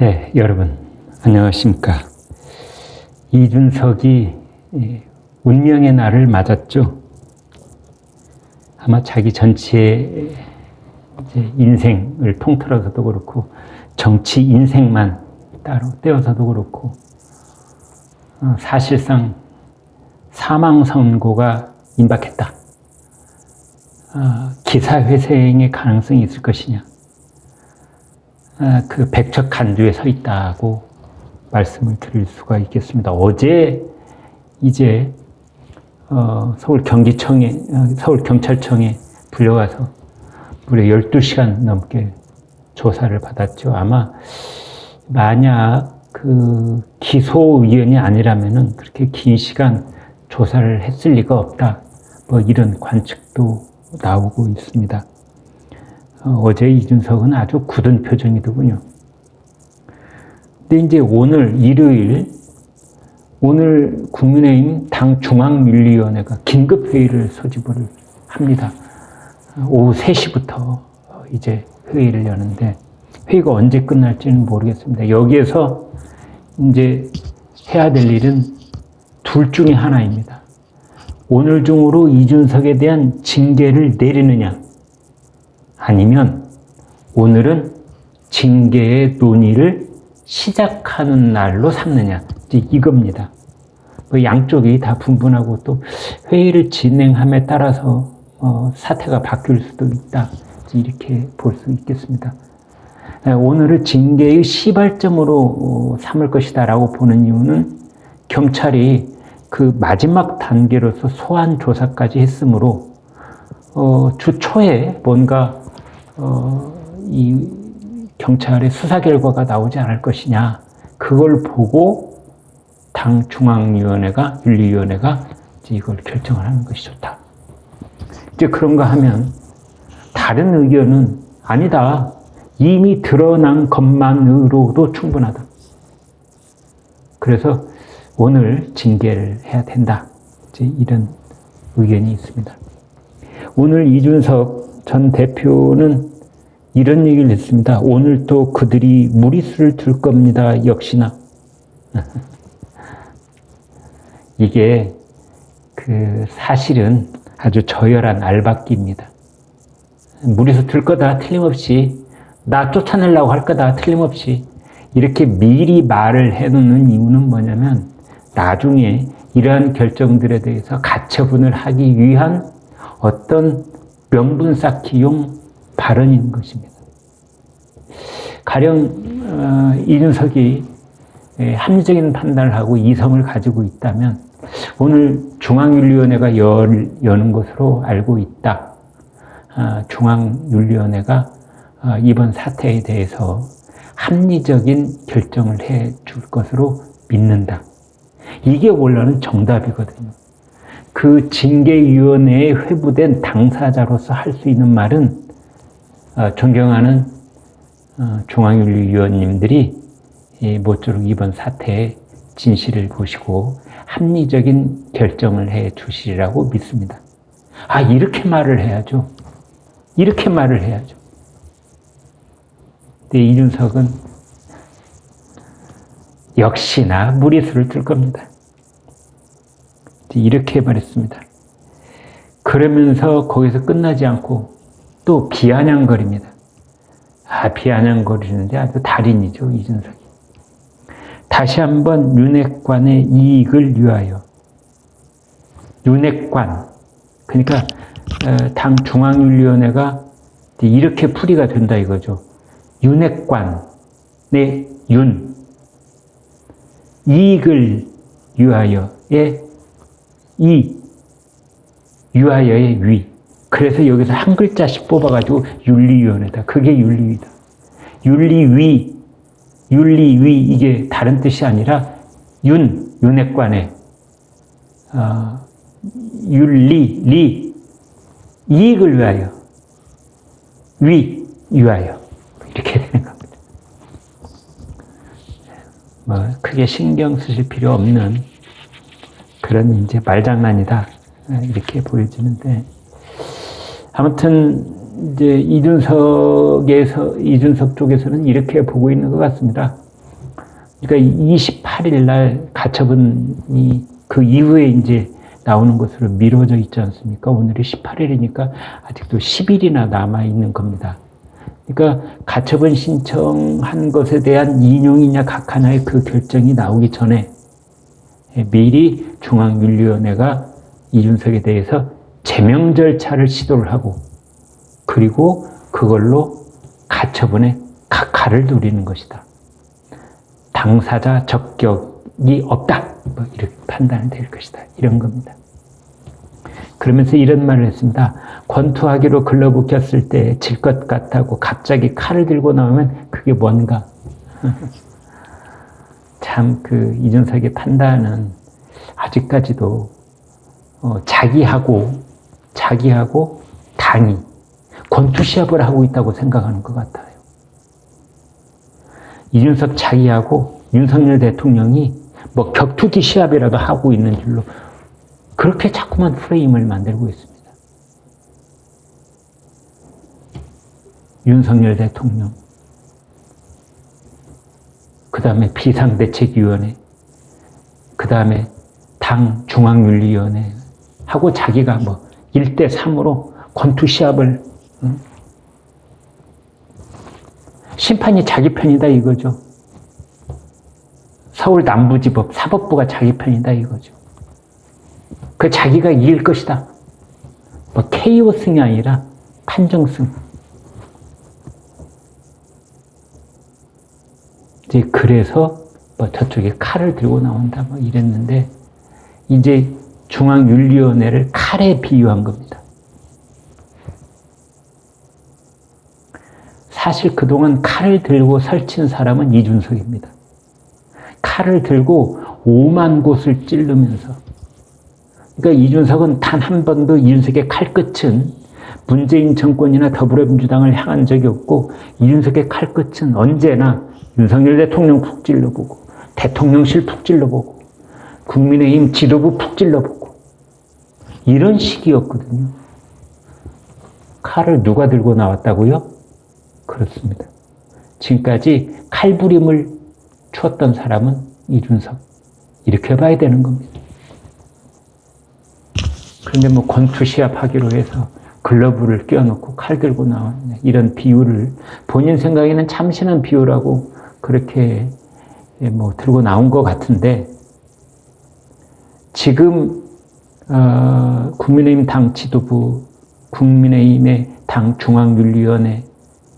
네, 여러분 안녕하십니까. 이준석이 운명의 날을 맞았죠. 아마 자기 전체 인생을 통틀어서도 그렇고 정치 인생만 따로 떼어서도 그렇고 사실상 사망 선고가 임박했다. 기사회생의 가능성이 있을 것이냐. 그 백척간두에 서 있다고 말씀을 드릴 수가 있겠습니다. 어제 이제 서울경찰청에 불려가서 무려 12시간 넘게 조사를 받았죠. 아마 만약 그 기소 의견이 아니라면은 그렇게 긴 시간 조사를 했을 리가 없다. 뭐 이런 관측도 나오고 있습니다. 어제 이준석은 아주 굳은 표정이더군요. 근데 이제 오늘 일요일, 오늘 국민의힘 당 중앙윤리위원회가 긴급회의를 소집을 합니다. 오후 3시부터 이제 회의를 여는데 회의가 언제 끝날지는 모르겠습니다. 여기에서 이제 해야 될 일은 둘 중에 하나입니다. 오늘 중으로 이준석에 대한 징계를 내리느냐, 아니면 오늘은 징계의 논의를 시작하는 날로 삼느냐, 이겁니다. 양쪽이 다 분분하고 또 회의를 진행함에 따라서 사태가 바뀔 수도 있다, 이렇게 볼 수 있겠습니다. 오늘을 징계의 시발점으로 삼을 것이다라고 보는 이유는 경찰이 그 마지막 단계로서 소환 조사까지 했으므로 주 초에 뭔가 이 경찰의 수사 결과가 나오지 않을 것이냐, 그걸 보고 당 중앙위원회가, 윤리위원회가 이걸 결정을 하는 것이 좋다. 이제 그런가 하면 다른 의견은 아니다. 이미 드러난 것만으로도 충분하다. 그래서 오늘 징계를 해야 된다. 이제 이런 의견이 있습니다. 오늘 이준석 전 대표는 이런 얘기를 했습니다. 오늘 또 그들이 무리수를 둘 겁니다. 역시나. 이게 사실은 아주 저열한 알박기입니다. 무리수 둘 거다, 틀림없이. 나 쫓아내려고 할 거다, 틀림없이. 이렇게 미리 말을 해놓는 이유는 뭐냐면 나중에 이러한 결정들에 대해서 가처분을 하기 위한 어떤 명분 쌓기용 발언인 것입니다. 가령 이준석이 합리적인 판단을 하고 이성을 가지고 있다면 오늘 중앙윤리위원회가 여는 것으로 알고 있다. 중앙윤리위원회가 이번 사태에 대해서 합리적인 결정을 해줄 것으로 믿는다. 이게 원래는 정답이거든요. 그 징계위원회에 회부된 당사자로서 할 수 있는 말은 존경하는 중앙윤리위원님들이 모쪼록 이번 사태의 진실을 보시고 합리적인 결정을 해 주시리라고 믿습니다. 이렇게 말을 해야죠. 이렇게 말을 해야죠. 근데 이준석은 역시나 무리수를 둘 겁니다. 이렇게 말했습니다. 그러면서 거기서 끝나지 않고 또 비아냥거립니다. 비아냥거리는데 아주 달인이죠, 이준석이. 다시 한번 윤핵관의 이익을 위하여. 윤핵관. 그러니까 당 중앙윤리위원회가 이렇게 풀이가 된다 이거죠. 윤핵관의 윤. 이익을 위하여의 위하여의 위. 그래서 여기서 한 글자씩 뽑아가지고 윤리위원회다. 그게 윤리위다. 윤리위, 이게 다른 뜻이 아니라 윤핵관의 이익을 위하여, 위하여 이렇게 되는 겁니다. 크게 신경 쓰실 필요 없는 그런 이제 말장난이다, 이렇게 보여지는데, 아무튼 이제 이준석 쪽에서는 이렇게 보고 있는 것 같습니다. 그러니까 28일 날 가처분이 그 이후에 이제 나오는 것으로 미뤄져 있지 않습니까? 오늘이 18일이니까 아직도 10일이나 남아있는 겁니다. 그러니까 가처분 신청한 것에 대한 인용이냐 각하냐의 그 결정이 나오기 전에 미리 중앙윤리위원회가 이준석에 대해서 제명 절차를 시도를 하고 그리고 그걸로 가처분에 각하를 누리는 것이다. 당사자 적격이 없다. 뭐 이렇게 판단이 될 것이다. 이런 겁니다. 그러면서 이런 말을 했습니다. 권투하기로 글러브 꼈을 때 질 것 같다고 갑자기 칼을 들고 나오면 그게 뭔가. 참 그 이준석의 판단은 아직까지도 자기하고 당이 권투 시합을 하고 있다고 생각하는 것 같아요. 이준석 자기하고 윤석열 대통령이 뭐 격투기 시합이라도 하고 있는 줄로 그렇게 자꾸만 프레임을 만들고 있습니다. 윤석열 대통령, 그 다음에 비상대책위원회, 그 다음에 당 중앙윤리위원회 하고 자기가 뭐 1대3으로 권투 시합을 심판이 자기 편이다 이거죠. 서울 남부지법 사법부가 자기 편이다 이거죠. 그 자기가 이길 것이다. 뭐 KO승이 아니라 판정승. 이제 그래서 뭐 저쪽에 칼을 들고 나온다 뭐 이랬는데 이제 중앙윤리위원회를 칼에 비유한 겁니다. 사실 그동안 칼을 들고 설친 사람은 이준석입니다. 칼을 들고 5만 곳을 찌르면서 그러니까 이준석은 단 한 번도 이준석의 칼끝은 문재인 정권이나 더불어민주당을 향한 적이 없고 이준석의 칼끝은 언제나 윤석열 대통령 푹 찔러보고 대통령실 푹 찔러보고 국민의힘 지도부 푹 찔러보고 이런 식이었거든요. 칼을 누가 들고 나왔다고요? 그렇습니다. 지금까지 칼부림을 쳤던 사람은 이준석. 이렇게 봐야 되는 겁니다. 그런데 뭐 권투 시합 하기로 해서 글러브를 껴놓고 칼 들고 나왔냐 이런 비유를 본인 생각에는 참신한 비유라고 그렇게 뭐 들고 나온 것 같은데 지금 국민의힘 당 지도부, 국민의힘의 당 중앙윤리위원회,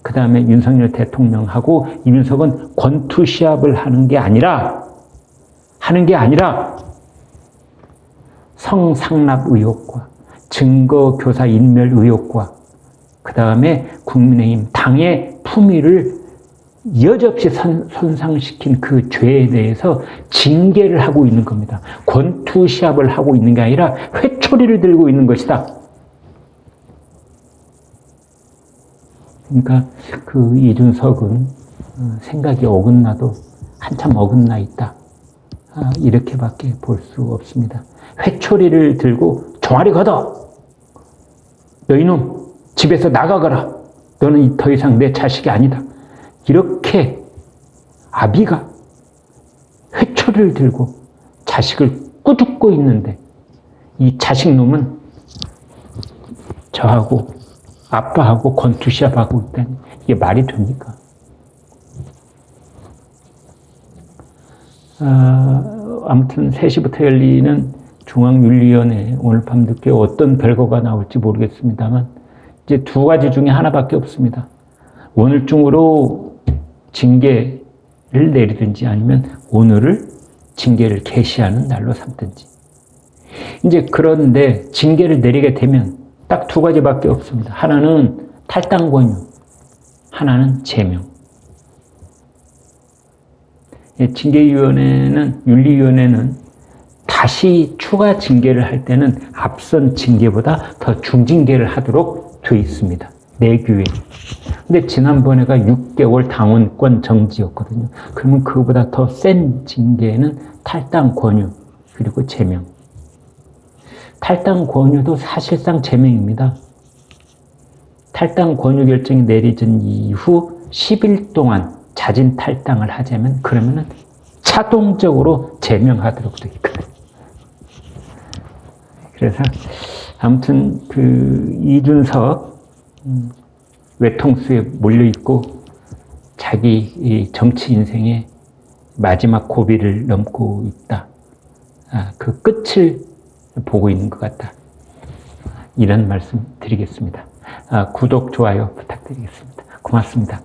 그 다음에 윤석열 대통령하고 이준석은 권투 시합을 하는 게 아니라 성상납 의혹과 증거교사 인멸 의혹과 그 다음에 국민의힘 당의 품위를 여지없이 손상시킨 그 죄에 대해서 징계를 하고 있는 겁니다. 권투 시합을 하고 있는 게 아니라 회초리를 들고 있는 것이다. 그러니까 그 이준석은 생각이 어긋나도 한참 어긋나 있다. 이렇게밖에 볼 수 없습니다. 회초리를 들고 종아리 걷어! 너희놈 집에서 나가거라! 너는 더 이상 내 자식이 아니다. 이렇게 아비가 회초리를 들고 자식을 꾸짖고 있는데 이 자식놈은 저하고 아빠하고 권투 시합하고 있다니 이게 말이 됩니까? 아무튼 3시부터 열리는 중앙윤리위원회 오늘 밤 늦게 어떤 결과가 나올지 모르겠습니다만 이제 두 가지 중에 하나밖에 없습니다. 오늘 중으로 징계를 내리든지 아니면 오늘을 징계를 개시하는 날로 삼든지. 이제 그런데 징계를 내리게 되면 딱 두 가지밖에 없습니다. 하나는 탈당 권유, 하나는 제명. 징계위원회는, 윤리위원회는 다시 추가 징계를 할 때는 앞선 징계보다 더 중징계를 하도록 되어 있습니다. 내규에. 근데 지난번에가 6개월 당원권 정지였거든요. 그러면 그거보다 더 센 징계는 탈당 권유, 그리고 제명. 탈당 권유도 사실상 제명입니다. 탈당 권유 결정이 내려진 이후 10일 동안 자진 탈당을 하자면 그러면은 자동적으로 제명하도록 되어 있거든요. 그래서 아무튼 그 이준석 외통수에 몰려 있고 자기 정치 인생의 마지막 고비를 넘고 있다. 그 끝을 보고 있는 것 같다. 이런 말씀 드리겠습니다. 구독, 좋아요 부탁드리겠습니다. 고맙습니다.